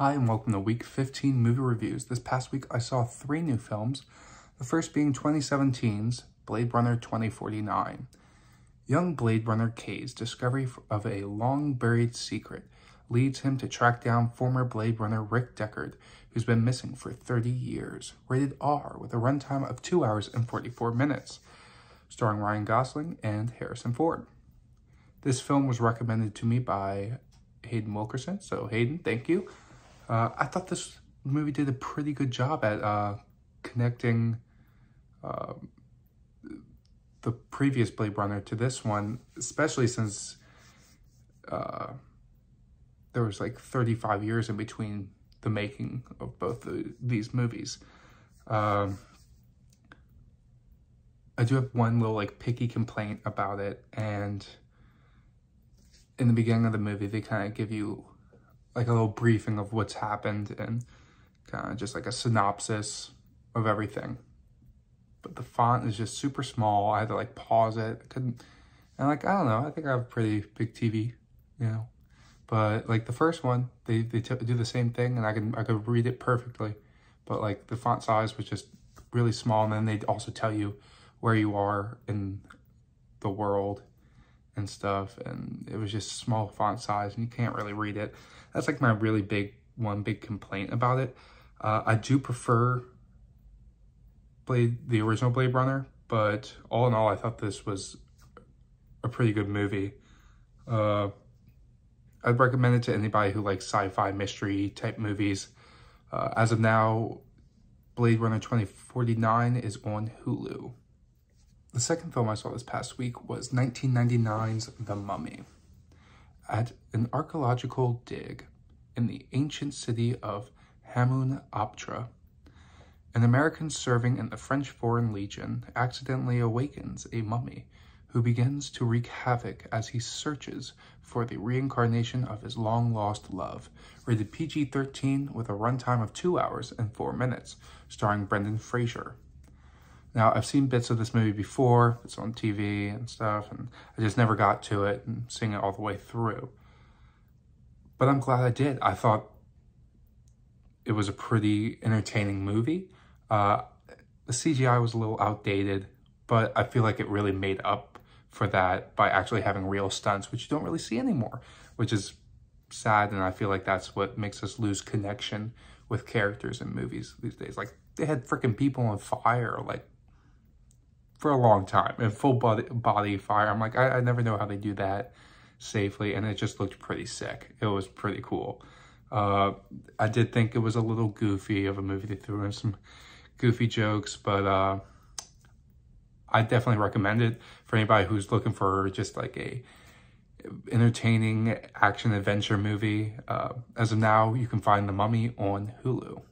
Hi and welcome to week 15 movie reviews. This past week I saw 3 new films, the first being 2017's Blade Runner 2049. Young Blade Runner K's discovery of a long-buried secret leads him to track down former Blade Runner Rick Deckard, who's been missing for 30 years. Rated R with a runtime of 2 hours and 44 minutes, starring Ryan Gosling and Harrison Ford. This film was recommended to me by Hayden Wilkerson, so Hayden, thank you. I thought this movie did a pretty good job at connecting the previous Blade Runner to this one, especially since there was like 35 years in between the making of both these movies. I do have one little like picky complaint about it, and in the beginning of the movie they kind of give you like a little briefing of what's happened and kind of just like a synopsis of everything. But the font is just super small. I had to like pause it. I couldn't, and like, I don't know, I think I have a pretty big TV, you know. But like the first one, they do the same thing and I could read it perfectly. But like the font size was just really small, and then they also tell you where you are in the world and stuff, and it was just small font size and you can't really read it. That's like my really big complaint about it. I do prefer the original Blade Runner, but all in all, I thought this was a pretty good movie. I'd recommend it to anybody who likes sci-fi mystery type movies. As of now, Blade Runner 2049 is on Hulu. The second film I saw this past week was 1999's The Mummy. At an archaeological dig in the ancient city of Hamun-Aptra, an American serving in the French Foreign Legion accidentally awakens a mummy who begins to wreak havoc as he searches for the reincarnation of his long-lost love. Rated PG-13 with a runtime of 2 hours and 4 minutes, starring Brendan Fraser. Now, I've seen bits of this movie before, it's on TV and stuff, and I just never got to it and seeing it all the way through. But I'm glad I did. I thought it was a pretty entertaining movie. The CGI was a little outdated, but I feel like it really made up for that by actually having real stunts, which you don't really see anymore, which is sad, and I feel like that's what makes us lose connection with characters in movies these days. Like, they had freaking people on fire, like, for a long time, and full body fire. I'm like, I never know how they do that safely, and it just looked pretty sick. It was pretty cool. I did think it was a little goofy of a movie. They threw in some goofy jokes, but I definitely recommend it for anybody who's looking for just like a entertaining action adventure movie. As of now, you can find The Mummy on Hulu.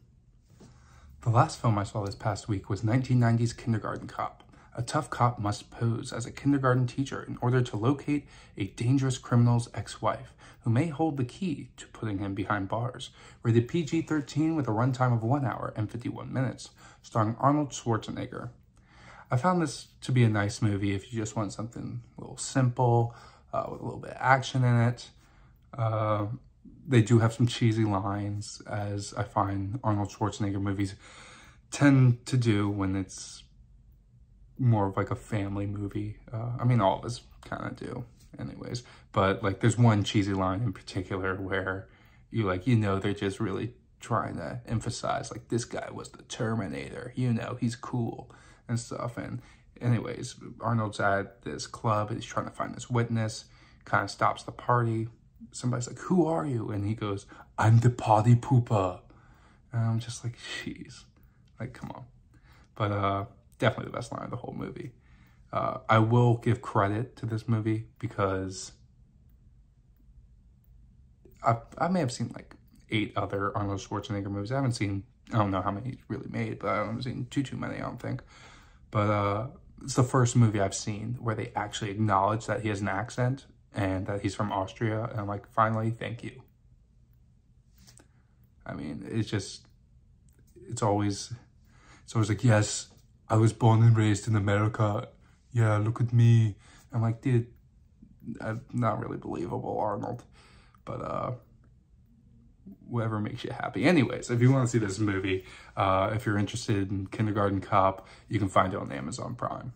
The last film I saw this past week was 1990's Kindergarten Cop. A tough cop must pose as a kindergarten teacher in order to locate a dangerous criminal's ex-wife, who may hold the key to putting him behind bars. Rated PG-13 with a runtime of 1 hour and 51 minutes, starring Arnold Schwarzenegger. I found this to be a nice movie if you just want something a little simple, with a little bit of action in it. They do have some cheesy lines, as I find Arnold Schwarzenegger movies tend to do when it's more of like a family movie. I mean, all of us kind of do anyways, but like there's one cheesy line in particular where you know they're just really trying to emphasize like, this guy was the Terminator, you know, he's cool and stuff. And anyways, Arnold's at this club and he's trying to find this witness, kind of stops the party. Somebody's like, who are you? And he goes, I'm the party pooper. And I'm just like, jeez, like, come on. But definitely the best line of the whole movie. I will give credit to this movie because I may have seen like 8 other Arnold Schwarzenegger movies. I don't know how many he's really made, but I haven't seen too many, I don't think. But it's the first movie I've seen where they actually acknowledge that he has an accent and that he's from Austria. And I'm like, finally, thank you. I mean, it's always like, yes, I was born and raised in America. Yeah, look at me. I'm like, dude, not really believable, Arnold. But whatever makes you happy. Anyways, if you want to see this movie, if you're interested in Kindergarten Cop, you can find it on Amazon Prime.